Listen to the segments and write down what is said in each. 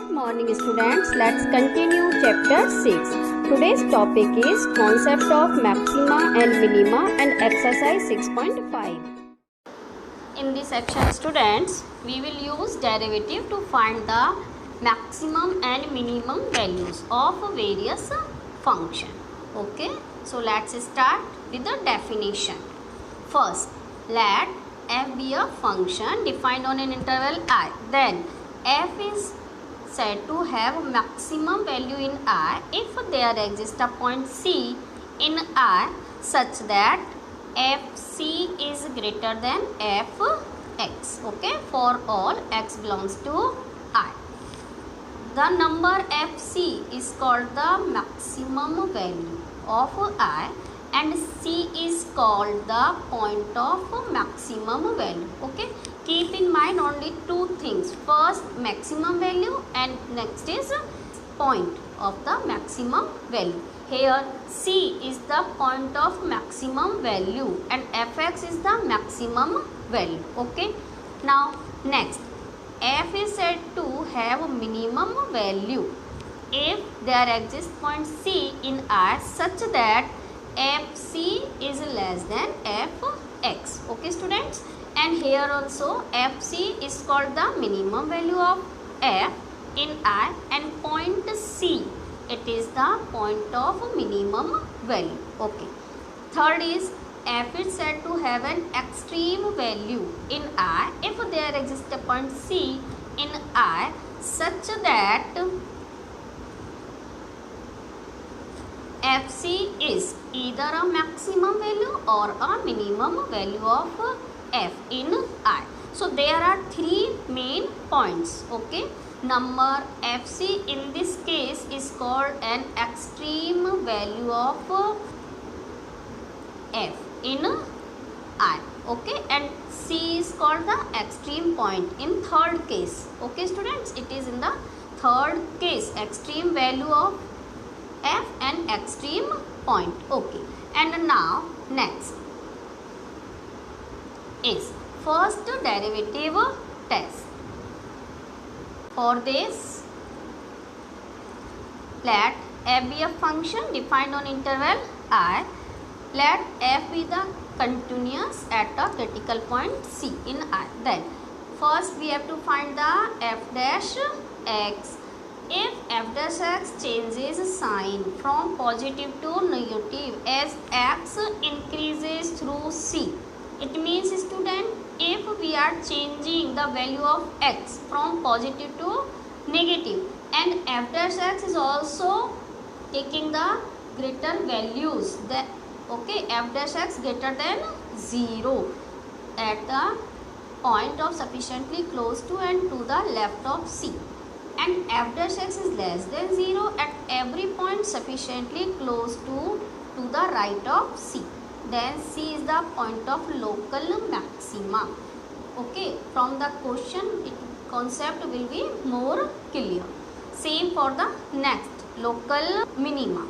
Good morning students, let's continue chapter 6. Today's topic is concept of maxima and minima and exercise 6.5. In this section students, we will use derivative to find the maximum and minimum values of various function. Okay, so let's start with the definition. First, let f be a function defined on an interval I. Then f is said to have maximum value in I if there exists a point C in I such that fc is greater than fx. Okay, for all x belongs to I. The number fc is called the maximum value of I and C is called the point of maximum value. Okay, keep in mind only two things. First, maximum value, and next is point of the maximum value. Here C is the point of maximum value and fx is the maximum value. Okay, now next, f is said to have minimum value if there exists point C in I such that fc is less than fx. Okay students, and here also fc is called the minimum value of f in I and point C, it is the point of minimum value. Okay, third is f is said to have an extreme value in I if there exists a point C in I such that fc is either a maximum value or a minimum value of f in I. So there are three main points. Okay, number fc in this case is called an extreme value of f in I. Okay, and C is called the extreme point in third case. Okay students, it is in the third case, extreme value of f and extreme point. Okay, and now next is first derivative test. For this, let f be a function defined on interval I. Let f be the continuous at a critical point C in I. Then first we have to find the f dash x. If f dash x changes sign from positive to negative as x increases through C, it means student, if we are changing the value of x from positive to negative and f dash x is also taking the greater values, that okay, f dash x greater than 0 at the point of sufficiently close to and to the left of C, and f dash x is less than 0 at every point sufficiently close to the right of C, then C is the point of local maxima. Okay, from the question concept will be more clear. Same for the next, local minima.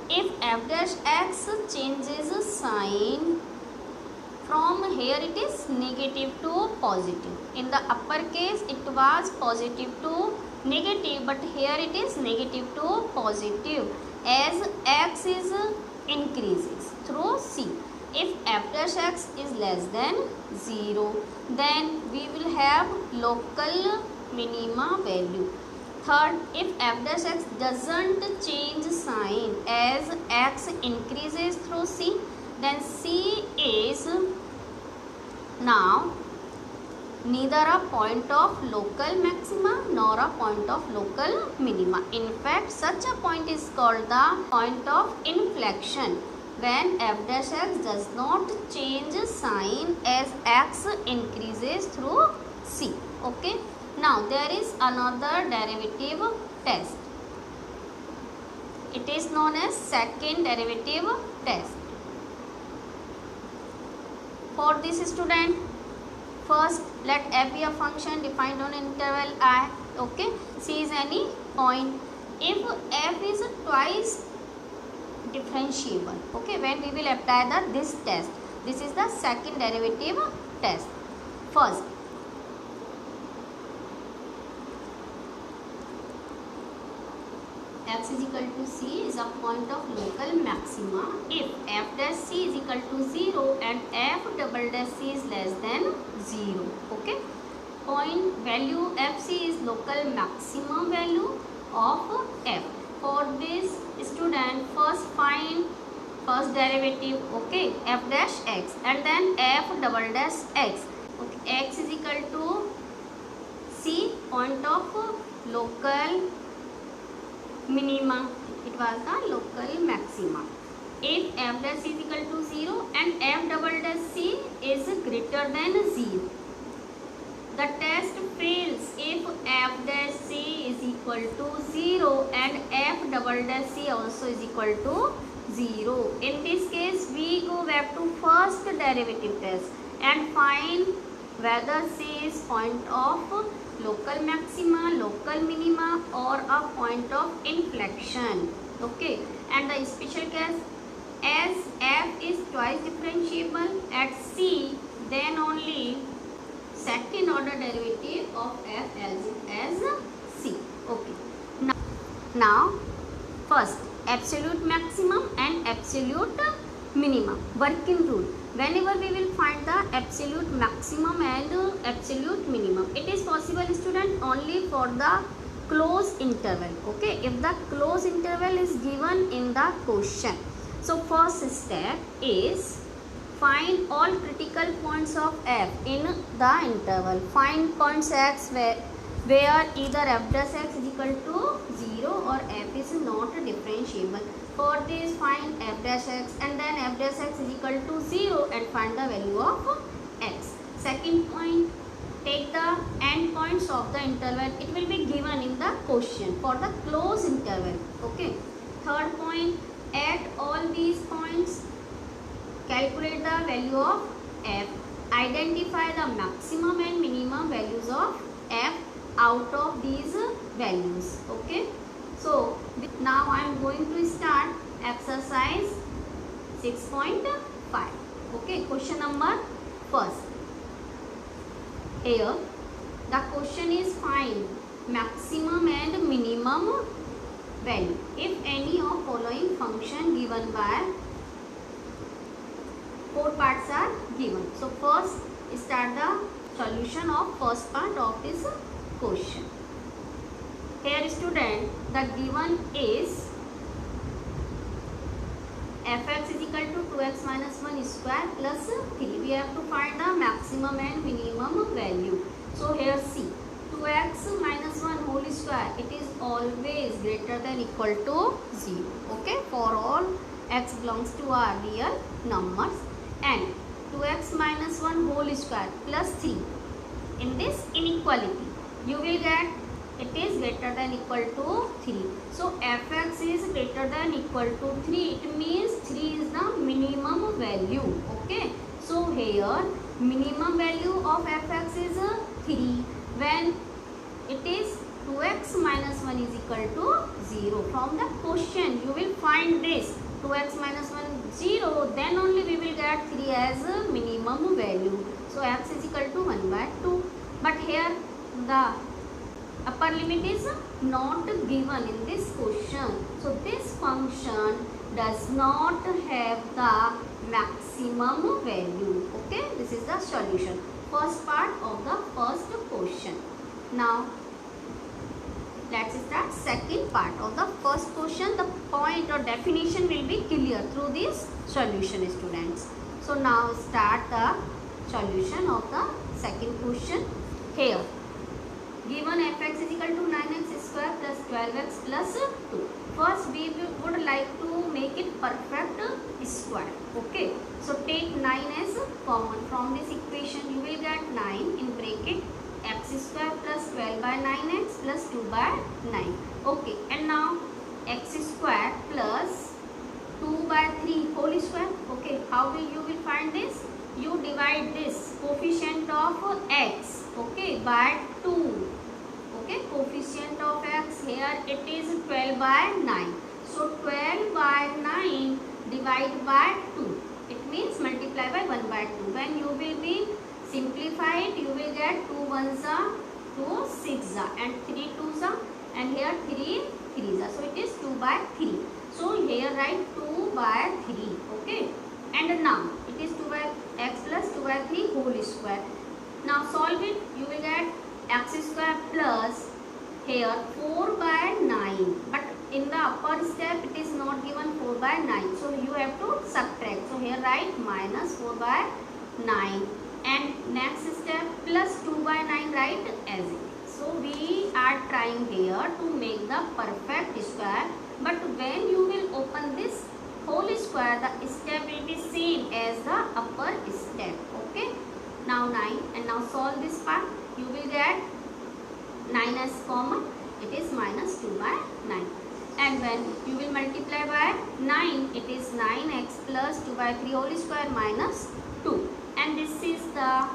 If f dash x changes sign from here, it is negative to positive. In the upper case it was positive to negative, but here it is negative to positive as x is increases through C. If f dash x is less than 0, then we will have local minima value. Third, if f dash x doesn't change sign as x increases through C, then C is now neither a point of local maxima nor a point of local minima. In fact, such a point is called the point of inflection when f dash x does not change sign as x increases through C. Okay, now there is another derivative test. It is known as second derivative test. For this student, first let f be a function defined on interval I. Okay, C is any point. If f is twice differentiable, okay, when we will apply this test, this is the second derivative test. First, x is equal to c is a point of local maxima if f dash c is equal to 0 and f double dash c is less than 0. Okay, point value fc is local maximum value of f. For this student, first find first derivative, okay, f dash x and then f double dash x. Okay, x is equal to c, point of local minima, it was the local maxima. If f dash is equal to 0 and f double dash c is greater than 0, the test fails if f dash c is equal to 0 and f double dash c also is equal to 0. In this case, we go back to first derivative test and find whether c is point of local maxima, local minima or a point of inflection. Okay, and the special case, as f is twice differentiable at c, then only second order derivative of f as c. Okay, now first absolute maximum and absolute minimum. Working rule: whenever we will find the absolute maximum and absolute minimum, it is possible, student, only for the closed interval. Okay, if the closed interval is given in the question. So first step is find all critical points of f in the interval. Find points x where either f dash x is equal to 0 or f is not differentiable. For this, find f dash x and then f dash x is equal to 0 and find the value of x. Second point, take the end points of the interval. It will be given in the question for the closed interval. Okay. Third point, at all these points, calculate the value of f. Identify the maximum and minimum values of f out of these values. Okay. So now I am going to start exercise 6.5. Okay, question number first. Here the question is find maximum and minimum value if any of following function given by 4 parts are given. So first start the solution of first part of this question. Here student, the given is fx is equal to 2x minus 1 square plus 3. We have to find the maximum and minimum value. So here see, 2x minus 1 whole square, it is always greater than equal to 0. Okay, for all x belongs to our real numbers, and 2x minus 1 whole square plus 3. In this inequality, you will get it is greater than equal to 3. So fx is greater than equal to 3. It means 3 is the minimum value. Okay. So here minimum value of fx is 3. When it is 2x minus 1 is equal to 0. From the question you will find this 2x minus 1 0. Then only we will get 3 as a minimum value. So x is equal to 1 by 2. But here the upper limit is not given in this question. So this function does not have the maximum value. Okay, this is the solution. First part of the first question. Now let's start second part of the first question. The point or definition will be clear through this solution, students. So now start the solution of the second question. Here given fx is equal to 9x square plus 12x plus 2. First we would like to make it perfect square. Okay, so take 9 as common from this equation. You will get 9 in bracket x square plus 12 by 9x plus 2 by 9. Okay, and now x square plus 2 by 3 whole square. Okay, how will you will find this? You divide this coefficient of x, okay, by 2. Okay, coefficient of x here it is 12 by 9. So 12 by 9 divided by 2. It means multiply by 1 by 2. When you will be simplified, you will get 2 1s are 2 6s are and 3 2s are, and here 3 3 so it is 2 by 3. So here write 2 by 3. Okay, and now it is 2 by x plus 2 by 3 whole square. Now solve it. You will get x square plus here 4 by 9, but in the upper step it is not given 4 by 9, so you have to subtract. So here write minus 4 by 9, and next step plus 2 by 9 write as it. So we are trying here to make the perfect square, but when you will open this whole square, the step will be same as the upper step. Okay, now 9, and now solve this part. You will get 9 as common, it is minus 2 by 9, and when you will multiply by 9, it is 9x plus 2 by 3 whole square minus 2, and this is the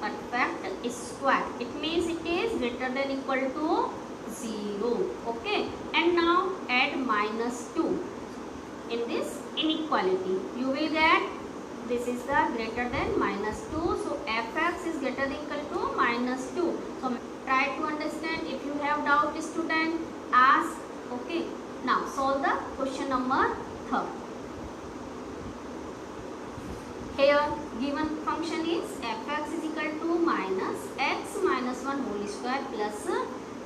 perfect square. It means it is greater than equal to 0. Okay, and now add minus 2 in this inequality. You will get this is the greater than minus 2, so fx is greater than equal to minus 2. So try to understand. If you have doubt, student, ask. Okay, now solve the question number 3. Here given function is fx is equal to minus x minus 1 whole square plus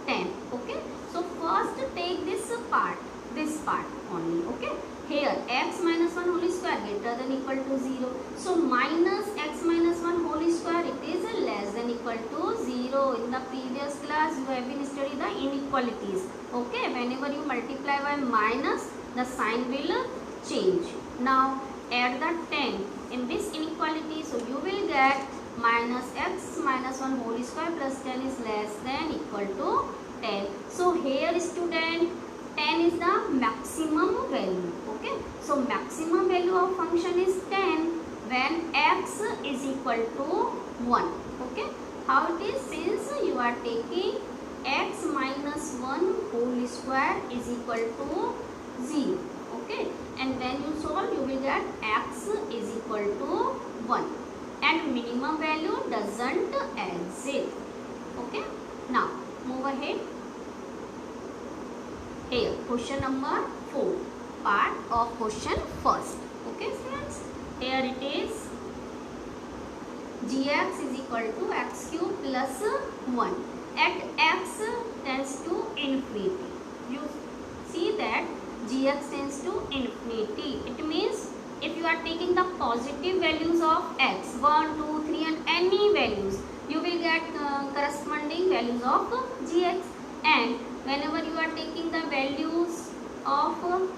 10. Okay, so first take this part only. Okay, here x minus 1 whole square greater than equal to 0. So minus x minus 1 whole square, it is less than equal to 0. In the previous class you have been studying the inequalities. Okay, whenever you multiply by minus, the sign will change. Now add the 10 in this inequality, so you will get minus x minus 1 whole square plus 10 is less than equal to 10. So here student, 10 is the maximum value. Okay, so maximum value of function is 10 when x is equal to 1. Okay, how it is? Since you are taking x minus 1 whole square is equal to 0. Okay, and when you solve, you will get x is equal to 1, and minimum value doesn't exist. Okay, now move ahead. Here question number 4, part of question first. Okay students, here it is gx is equal to x cube plus 1 at x tends to infinity. You see that gx tends to infinity. It means if you are taking the positive values of x, 1, 2, 3 and any values, you will get corresponding values of gx, and whenever you are taking the values of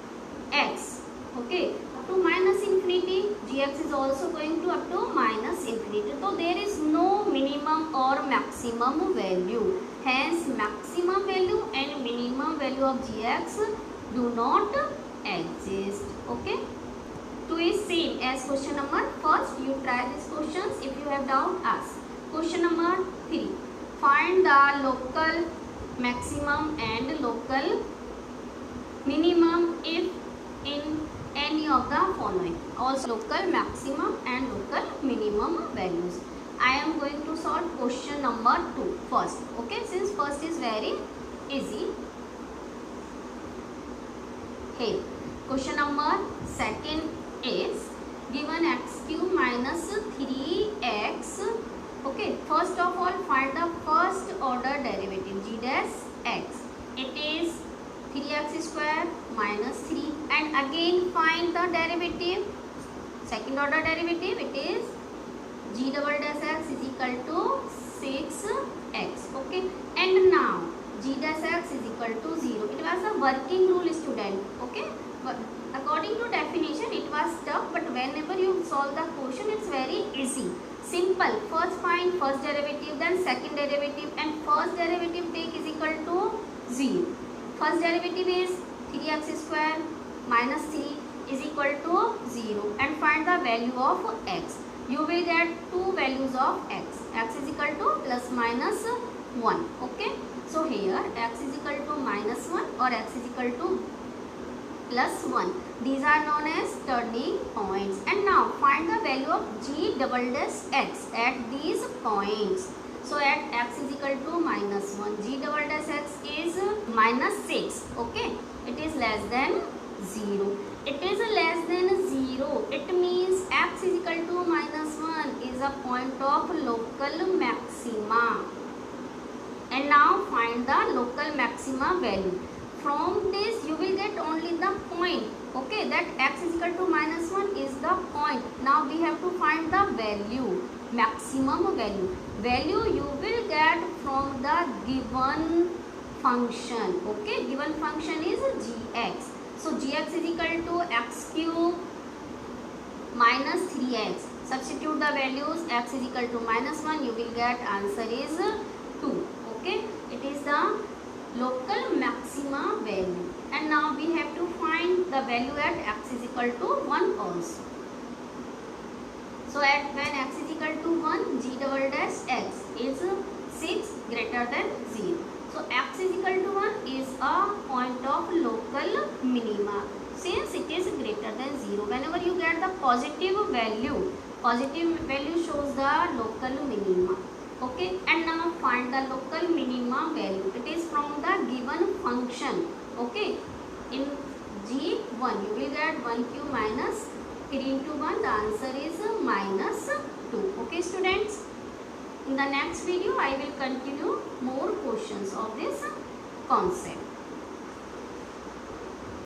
x, okay, up to minus infinity, gx is also going to up to minus infinity. So there is no minimum or maximum value. Hence maximum value and minimum value of gx do not exist. Okay, 2 is same as question number first. You try these questions. If you have doubt, ask. Question number 3, find the local maximum and local minimum if in any of the following. Also local maximum and local minimum values. I am going to solve question number 2 first. Okay, since first is very easy. Hey, question number 2 is given x cube minus 3x. Okay, first of all find the first order derivative g dash x. It is 3x square minus 3, and again find the derivative, second order derivative. It is g double dash x is equal to 6x. Okay, and now g dash x is equal to 0. It was a working rule student. Okay, but according to definition it was tough, but whenever you solve the question it's very easy. Simple. First find first derivative, then second derivative, and first derivative take is equal to 0. First derivative is 3x square minus 3 is equal to 0, and find the value of x. You will get two values of x. X is equal to plus minus 1. Okay, so here x is equal to minus 1 or x is equal to plus 1. These are known as turning points. And now find the value of g double dash x at these points. So at x is equal to minus 1, g double dash x is minus 6. Okay, it is less than 0. It is less than 0. It means x is equal to minus 1 is a point of local maxima. And now find the local maxima value. From this you will get only the point. Okay, that x is equal to minus 1 is the point. Now we have to find the value, maximum value. Value you will get from the given function. Okay, given function is gx. So gx is equal to x cube minus 3x. Substitute the values, x is equal to minus 1, you will get answer is 2. Okay, it is the local maxima value. And now we have to find the value at x is equal to 1 also. So at when x is equal to 1, g double dash x is 6 greater than 0. So x is equal to 1 is a point of local minima. Since it is greater than 0, whenever you get the positive value shows the local minima. Okay, and now find the local minima value. It is from the given function. Okay, in g1 you will get 1 cube minus 3 into 1. The answer is minus 2. Okay students, in the next video I will continue more questions of this concept.